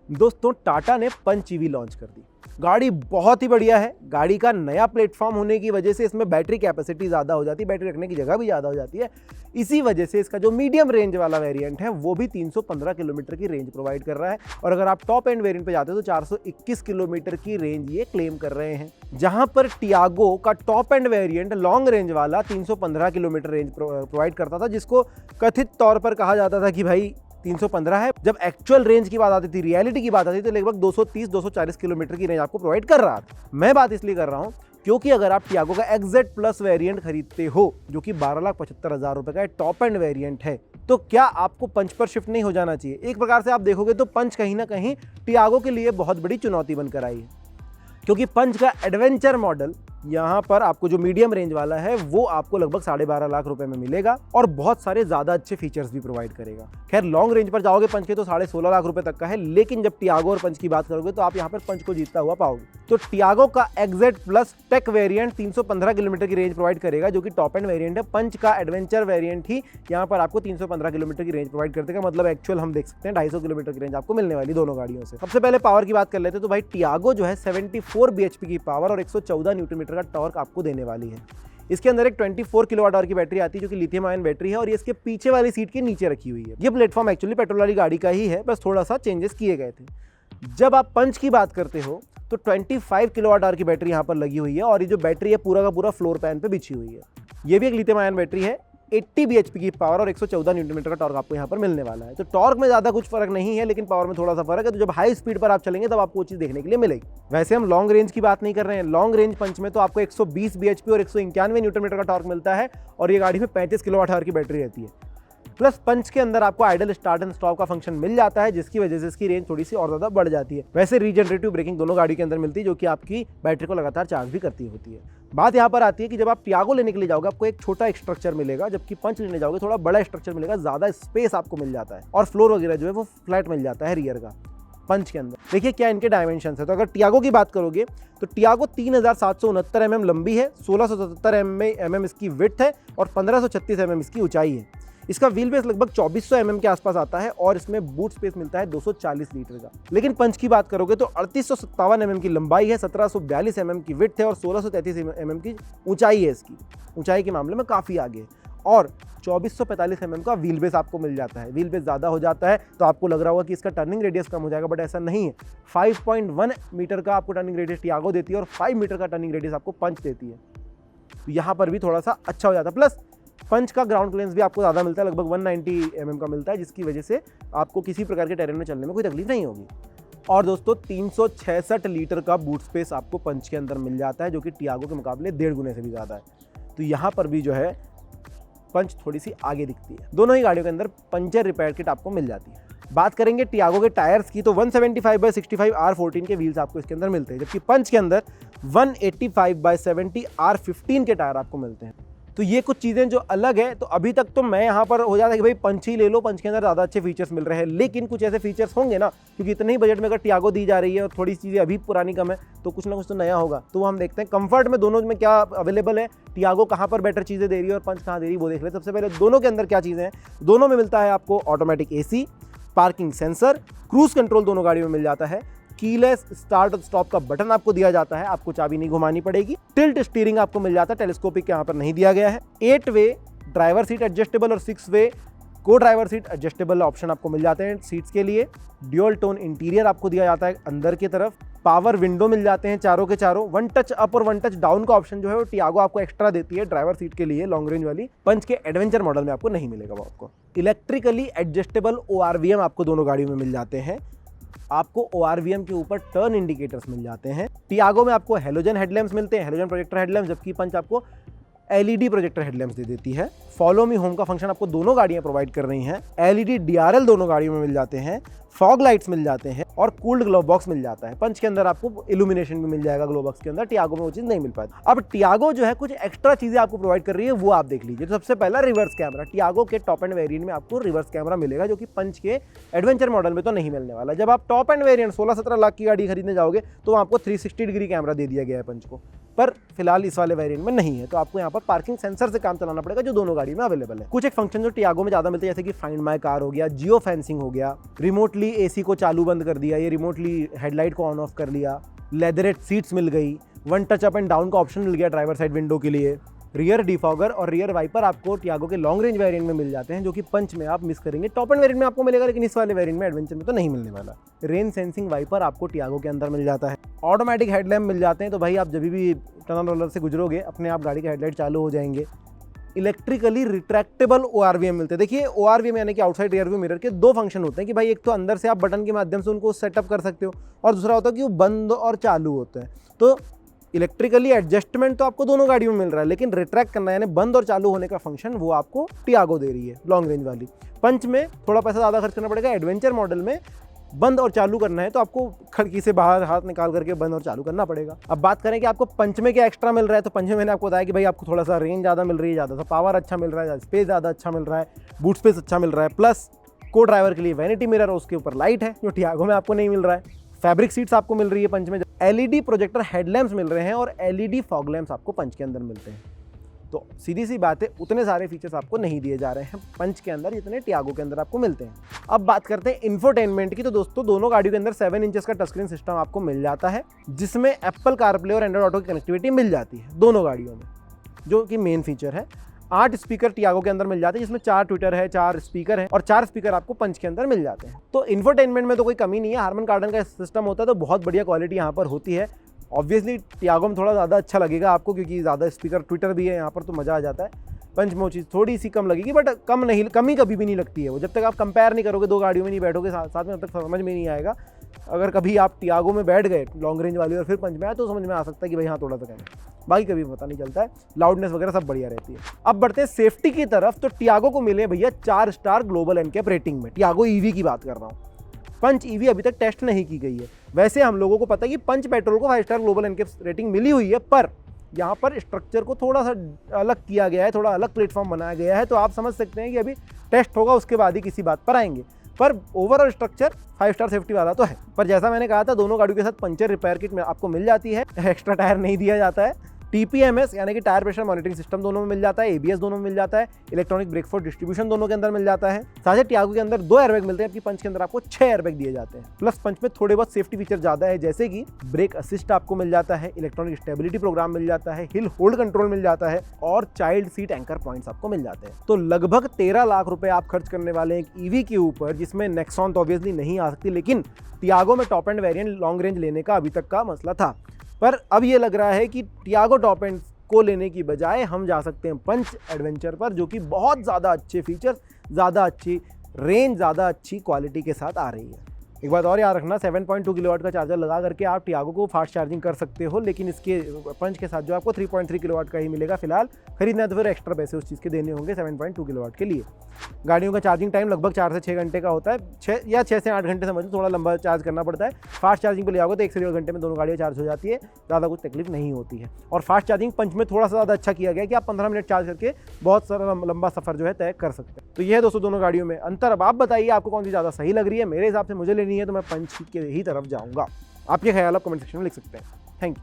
दोस्तों टाटा ने Punch EV launch कर दी। गाड़ी बहुत ही बढ़िया है। गाड़ी का नया प्लेटफॉर्म होने की वजह से इसमें बैटरी कैपेसिटी ज़्यादा हो जाती है, बैटरी रखने की जगह भी ज़्यादा हो जाती है। इसी वजह से इसका जो मीडियम रेंज वाला वेरिएंट है वो भी 315 किलोमीटर की रेंज प्रोवाइड कर रहा है, और अगर आप टॉप एंड वेरिएंट पे जाते हो तो 421 किलोमीटर की रेंज ये क्लेम कर रहे हैं। जहां पर टियागो का top end variant long range वाला 315 किलोमीटर रेंज प्रोवाइड करता था, जिसको कथित तौर पर कहा जाता था कि भाई 315 है। जब एक्चुअल रेंज की बात आती थी, रियलिटी की बात आती थी, तो लगभग 230-240 किलोमीटर की रेंज आपको प्रोवाइड कर रहा था। मैं बात इसलिए कर रहा हूं क्योंकि अगर आप टियागो का एक्जेड प्लस वेरिएंट खरीदते हो जो कि 12,75,000 रुपए का टॉप एंड वेरिएंट है, तो क्या आपको पंच पर शिफ्ट नहीं हो जाना चाहिए? एक प्रकार से आप देखोगे तो पंच कहीं ना कहीं टियागो के लिए बहुत बड़ी चुनौती बनकर आई है, क्योंकि पंच का एडवेंचर मॉडल यहाँ पर आपको जो मीडियम रेंज वाला है वो आपको लगभग 12.5 लाख रुपए में मिलेगा और बहुत सारे ज्यादा अच्छे फीचर्स भी प्रोवाइड करेगा। खैर लॉन्ग रेंज पर जाओगे पंच के तो 16.5 लाख रुपए तक का है, लेकिन जब टियागो और पंच की बात करोगे तो आप यहाँ पर पंच को जीतता हुआ पाओगे। तो टियागो का XZ plus tech variant 315 kilometre की रेंज प्रोवाइड करेगा जो कि टॉप एंड वेरिएंट है। पंच का एडवेंचर वेरिएंट ही यहाँ पर आपको 315 किलोमीटर की रेंज प्रोवाइड करते हैं, मतलब एक्चुअल हम देख सकते हैं 250 किलोमीटर की रेंज आपको मिलने वाली दोनों गाड़ियों से। सबसे पहले पावर की बात कर लेते हैं तो भाई टियागो जो है 74 bhp की पावर और 114 न्यूटन मीटर का टॉर्क आपको देने वाली है। इसके अंदर एक 24 किलोवाट आवर की बैटरी आती है जो कि लिथियम आयन बैटरी है और ये इसके पीछे वाली सीट के नीचे रखी हुई है। ये प्लेटफॉर्म एक्चुअली पेट्रोल वाली गाड़ी का ही है, बस थोड़ा सा चेंजेस किए गए थे। जब आप पंच की बात करते हो तो 25 किलोवाट आवर की बैटरी यहाँ पर लगी हुई है और ये जो बैटरी है पूरा का पूरा फ्लोर पैन पे बिछी हुई है। ये भी एक लिथियम आयन बैटरी है। 80 bhp की पावर और 114 न्यूटन मीटर का टॉर्क आपको यहाँ पर मिलने वाला है। तो टॉर्क में ज़्यादा कुछ फर्क नहीं है, लेकिन पावर में थोड़ा सा फर्क है। तो जब हाई स्पीड पर आप चलेंगे तब आपको वो चीज़ देखने के लिए मिलेगी। वैसे हम लॉन्ग रेंज की बात नहीं कर रहे हैं। लॉन्ग रेंज पंच में तो आपको 120 bhp और 191 न्यूटन मीटर का टॉर्क मिलता है और ये गाड़ी में 35 किलोवाट आवर की बैटरी रहती है। प्लस पंच के अंदर आपको आइडल स्टार्ट एंड स्टॉप का फंक्शन मिल जाता है, जिसकी वजह से इसकी रेंज थोड़ी सी और ज्यादा बढ़ जाती है। वैसे रीजनरेटिव ब्रेकिंग दोनों गाड़ी के अंदर मिलती है जो कि आपकी बैटरी को लगातार चार्ज भी करती होती है। बात यहाँ पर आती है कि जब आप टियागो लेने के लिए जाओगे आपको एक छोटा स्ट्रक्चर मिलेगा, जबकि पंच लेने जाओगे थोड़ा बड़ा स्ट्रक्चर मिलेगा, ज्यादा स्पेस आपको मिल जाता है और फ्लोर वगैरह जो है वो फ्लैट मिल जाता है रियर का पंच के अंदर। देखिए क्या इनके डायमेंशन है। तो अगर टियागो की बात करोगे तो टियागो 3769 mm लंबी है, 1677 mm इसकी विड्थ है और 1536 mm इसकी ऊंचाई है। इसका व्हील बेस लगभग 2400 mm के आसपास आता है और इसमें बूट स्पेस मिलता है 240 लीटर का। लेकिन पंच की बात करोगे तो 3857 mm की लंबाई है, 1742 mm की विड्थ है और 1633 mm की ऊंचाई है। इसकी ऊंचाई के मामले में काफ़ी आगे है और 2445 mm का व्हील बेस आपको मिल जाता है। व्हील बेस ज़्यादा हो जाता है तो आपको लग रहा होगा कि इसका टर्निंग रेडियस कम हो जाएगा, बट ऐसा नहीं है। 5.1 मीटर का आपको टर्निंग रेडियस टियागो देती है और 5 मीटर का टर्निंग रेडियस आपको पंच देती है। तो यहाँ पर भी थोड़ा सा अच्छा हो जाता है। प्लस पंच का ग्राउंड क्लियरेंस भी आपको ज़्यादा मिलता है, लगभग 190 mm का मिलता है, जिसकी वजह से आपको किसी प्रकार के टेरेन में चलने में कोई तकलीफ नहीं होगी। और दोस्तों 366 लीटर का बूट स्पेस आपको पंच के अंदर मिल जाता है जो कि टियागो के मुकाबले 1.5 गुने से भी ज़्यादा है। तो यहाँ पर भी जो है पंच थोड़ी सी आगे दिखती है। दोनों ही गाड़ियों के अंदर पंचर रिपेयर किट आपको मिल जाती है। बात करेंगे टियागो के टायर्स की तो 175/65 R14 के व्हील्स आपको इसके अंदर मिलते हैं, जबकि पंच के अंदर 185/70 R15 के टायर आपको मिलते हैं। तो ये कुछ चीज़ें जो अलग है। तो अभी तक तो मैं यहाँ पर हो जाता है कि भाई पंच ही ले लो, पंच के अंदर ज़्यादा अच्छे फीचर्स मिल रहे हैं, लेकिन कुछ ऐसे फीचर्स होंगे ना, क्योंकि इतने ही बजट में अगर टियागो दी जा रही है और थोड़ी चीज़ें अभी पुरानी कम है तो कुछ ना कुछ तो नया होगा। तो वो हम देखते हैं कंफर्ट में दोनों में क्या अवेलेबल है, टियागो कहाँ पर बेटर चीज़ें दे रही है और पंच कहाँ दे रही है वो देख ले। सबसे पहले दोनों के अंदर क्या चीज़ें हैं। दोनों में मिलता है आपको automatic AC, parking sensor, cruise control दोनों गाड़ियों में मिल जाता है, कीलेस स्टार्ट और स्टॉप का बटन आपको दिया जाता है, आपको चाबी नहीं घुमानी पड़ेगी, टिल्ट स्टीयरिंग आपको मिल जाता है, टेलीस्कोपिक यहाँ पर नहीं दिया गया है, 8 वे ड्राइवर सीट एडजस्टेबल और 6 वे को ड्राइवर सीट एडजस्टेबल ऑप्शन आपको मिल जाते हैं सीट्स के लिए, ड्यूअल टोन इंटीरियर आपको दिया जाता है अंदर की तरफ, पावर विंडो मिल जाते हैं चारों के चारों, 1 टच अप और 1 टच डाउन का ऑप्शन जो है वो टियागो आपको एक्स्ट्रा देती है ड्राइवर सीट के लिए लॉन्ग रेंज वाली। पंच के एडवेंचर मॉडल में आपको नहीं मिलेगा वो आपको। इलेक्ट्रिकली एडजस्टेबल ORVM आपको दोनों गाड़ियों में मिल जाते हैं। आपको ORVM के ऊपर टर्न इंडिकेटर्स मिल जाते हैं। टियागो में आपको हेलोजन हेडलैम्प्स मिलते हैं, हेलोजन प्रोजेक्टर हेडलैम्प्स, जबकि पंच आपको LED प्रोजेक्टर हेडलैम्प्स दे देती है। फॉलो मी होम का फंक्शन आपको दोनों गाड़ियां प्रोवाइड कर रही हैं। LED DRL दोनों गाड़ियों में मिल जाते हैं, फॉग लाइट्स मिल जाते हैं और कूल्ड ग्लो बॉक्स मिल जाता है। पंच के अंदर आपको इल्यूमिनेशन भी मिल जाएगा ग्लो बॉक्स के अंदर, टियागो में वो चीज़ नहीं मिल पाती। अब टियागो जो है कुछ एक्स्ट्रा चीज़ें आपको प्रोवाइड कर रही है, वो आप देख लीजिए। तो सबसे पहला रिवर्स कैमरा, टियागो के टॉप एंड वेरिएंट में आपको रिवर्स कैमरा मिलेगा जो कि पंच के एडवेंचर मॉडल में तो नहीं मिलने वाला। जब आप टॉप एंड वेरिएंट 16-17 लाख की गाड़ी खरीदने जाओगे तो आपको 360 डिग्री कैमरा दे दिया गया है पंच को। पर फिलहाल इस वाले वेरिएंट में नहीं है। तो आपको यहाँ पर पार्किंग सेंसर से काम चलाना पड़ेगा, जो दोनों गाड़ी में अवेलेबल है। कुछ एक फंक्शन जो टियागो में ज़्यादा मिलते हैं, जैसे कि फाइंड माई कार हो गया, जियो फेंसिंग हो गया, रिमोटली एसी को चालू बंद कर दिया, ये रिमोटली हेडलाइट को ऑन ऑफ कर लिया, लेदरेट सीट्स मिल गई, one touch up and down का ऑप्शन मिल गया ड्राइवर साइड विंडो के लिए, रियर डिफॉगर और रियर वाइपर आपको टियागो के लॉन्ग रेंज वेरिएंट में मिल जाते हैं, जो कि पंच में आप मिस करेंगे। टॉप एंड वेरिएंट में आपको मिलेगा, लेकिन इस वाले वेरिएंट में एडवेंचर में तो नहीं मिलने वाला। रेन सेंसिंग वाइपर आपको टियागो के अंदर मिल जाता है। ऑटोमेटिक हेडलैम्प मिल जाते हैं, तो भाई आप जब भी टनल रोलर से गुजरोगे अपने आप गाड़ी के हेडलाइट चालू हो जाएंगे। इलेक्ट्रिकली रिट्रैक्टेबल ORVM मिलते हैं। देखिए ORVM यानी कि आउटसाइड रियर व्यू मिरर के दो फंक्शन होते हैं कि भाई एक तो अंदर से आप बटन के माध्यम से उनको सेटअप कर सकते हो, और दूसरा होता है कि वो बंद और चालू होते हैं। तो इलेक्ट्रिकली एडजस्टमेंट तो आपको दोनों गाड़ियों में मिल रहा है, लेकिन रिट्रैक्ट करना यानी बंद और चालू होने का फंक्शन वो आपको टियागो दे रही है लॉन्ग रेंज वाली। पंच में थोड़ा पैसा ज़्यादा खर्च करना पड़ेगा। एडवेंचर मॉडल में बंद और चालू करना है तो आपको खिड़की से बाहर हाथ निकाल करके बंद और चालू करना पड़ेगा। अब बात करें कि आपको पंच में क्या एक्स्ट्रा मिल रहा है, तो पंच में मैंने आपको बताया कि भाई आपको थोड़ा सा रेंज ज़्यादा मिल रही है, ज़्यादा सा पावर अच्छा मिल रहा है, स्पेस ज़्यादा अच्छा मिल रहा है, बूट स्पेस अच्छा मिल रहा है, प्लस को ड्राइवर के लिए वैनिटी मिरर और उसके ऊपर लाइट है, जो टियागो में आपको नहीं मिल रहा है। फैब्रिक सीट्स आपको मिल रही है पंच में। LED प्रोजेक्टर हेडलैम्प्स मिल रहे हैं और LED फॉग लैम्प्स आपको पंच के अंदर मिलते हैं। तो सीधी सी बात है, उतने सारे फीचर्स आपको नहीं दिए जा रहे हैं पंच के अंदर जितने टियागो के अंदर आपको मिलते हैं। अब बात करते हैं इंफोटेनमेंट की, तो दोस्तों दोनों गाड़ियों के अंदर 7 इंचेस का टच स्क्रीन सिस्टम आपको मिल जाता है, जिसमें एप्पल कारप्ले और एंड्रॉइड ऑटो की कनेक्टिविटी मिल जाती है दोनों गाड़ियों में, जो कि मेन फीचर है। 8 स्पीकर टियागो के अंदर मिल जाते हैं, जिसमें 4 ट्विटर है, 4 स्पीकर है, और 4 स्पीकर आपको पंच के अंदर मिल जाते हैं। तो इंफोटेनमेंट में तो कोई कमी नहीं है, हार्मन कार्डन का सिस्टम होता है, तो बहुत बढ़िया क्वालिटी यहाँ पर होती है। ऑब्वियसली टियागो में थोड़ा ज़्यादा अच्छा लगेगा आपको, क्योंकि ज़्यादा स्पीकर ट्विटर भी है यहाँ पर, तो मज़ा आ जाता है। पंच में वो चीज़ थोड़ी सी कम लगेगी, बट कमी कभी भी नहीं लगती है वो। जब तक आप कंपेयर नहीं करोगे, दो गाड़ियों में नहीं बैठोगे साथ में, तब तक समझ में नहीं आएगा। अगर कभी आप टियागो में बैठ गए लॉन्ग रेंज वाली और फिर पंच में आए, तो समझ में आ सकता है कि भाई हाँ थोड़ा सा कम है, बाकी कभी पता नहीं चलता है। लाउडनेस वगैरह सब बढ़िया रहती है। अब बढ़ते हैं सेफ्टी की तरफ, तो टियागो को मिले भैया 4 स्टार ग्लोबल एनकैप रेटिंग में। टियागो EV की बात कर रहा हूँ, पंच EV अभी तक टेस्ट नहीं की गई है। वैसे हम लोगों को पता है कि पंच पेट्रोल को 5 स्टार ग्लोबल एनकैप रेटिंग मिली हुई है, पर यहाँ पर स्ट्रक्चर को थोड़ा सा अलग किया गया है, थोड़ा अलग प्लेटफॉर्म बनाया गया है, तो आप समझ सकते हैं कि अभी टेस्ट होगा, उसके बाद ही किसी बात पर आएंगे। पर ओवरऑल स्ट्रक्चर 5 स्टार सेफ्टी वाला तो है। पर जैसा मैंने कहा था, दोनों गाड़ियों के साथ पंचर रिपेयर किट में आपको मिल जाती है, एक्स्ट्रा टायर नहीं दिया जाता है। TPMS यानी कि टायर प्रेशर मॉनिटरिंग सिस्टम दोनों में मिल जाता है, ABS दोनों में मिल जाता है, इलेक्ट्रॉनिक ब्रेक फोर्स डिस्ट्रीब्यूशन दोनों के अंदर मिल जाता है। साथ ही टियागो के अंदर 2 एयरबैग मिलते हैं, जबकि पंच के अंदर आपको 6 एयरबैग दिए जाते हैं। प्लस पंच में थोड़े बहुत सेफ्टी फीचर ज़्यादा है, जैसे कि ब्रेक असिस्ट आपको मिल जाता है, इलेक्ट्रॉनिक स्टेबिलिटी प्रोग्राम मिल जाता है, हिल होल्ड कंट्रोल मिल जाता है, और चाइल्ड सीट एंकर पॉइंट्स आपको मिल जाते हैं। तो लगभग 13 लाख रुपए आप खर्च करने वाले हैं एक EV के ऊपर, जिसमें नेक्सॉन तो ऑब्वियसली नहीं आ सकती, लेकिन टियागो में top end variant long range लेने का अभी तक का मसला था। पर अब ये लग रहा है कि टियागो टॉप एंड को लेने की बजाय हम जा सकते हैं पंच एडवेंचर पर, जो कि बहुत ज़्यादा अच्छे फीचर्स, ज़्यादा अच्छी रेंज, ज़्यादा अच्छी क्वालिटी के साथ आ रही है। एक बात और याद रखना, 7.2 किलोवाट का चार्जर लगा करके आप टियागो को फास्ट चार्जिंग कर सकते हो, लेकिन इसके पंच के साथ जो आपको 3.3 किलोवाट का ही मिलेगा फिलहाल। खरीदना है तो फिर एक्स्ट्रा पैसे उस चीज़ के देने होंगे 7.2 किलोवाट के लिए। गाड़ियों का चार्जिंग टाइम लगभग 4 से 6 घंटे का होता है, 6 से 8 घंटे समझ लो, थोड़ा लंबा चार्ज करना पड़ता है। फास्ट चार्जिंग पर ले जाओगे तो 1 से 1.5 घंटे में दोनों गाड़ियाँ चार्ज हो जाती है, ज़्यादा कुछ तकलीफ नहीं होती है। और फास्ट चार्जिंग पंच में थोड़ा सा ज़्यादा अच्छा किया गया कि आप 15 मिनट चार्ज करके बहुत सारा लंबा सफर जो है तय कर सकते हैं। तो ये है दोस्तों दोनों गाड़ियों में अंतर। अब आप बताइए आपको कौन सी ज़्यादा सही लग रही है। मेरे हिसाब से मुझे लेनी है तो मैं पंच की ही तरफ जाऊँगा। आपके ख्याल आप कमेंट सेक्शन में लिख सकते हैं। Thank you.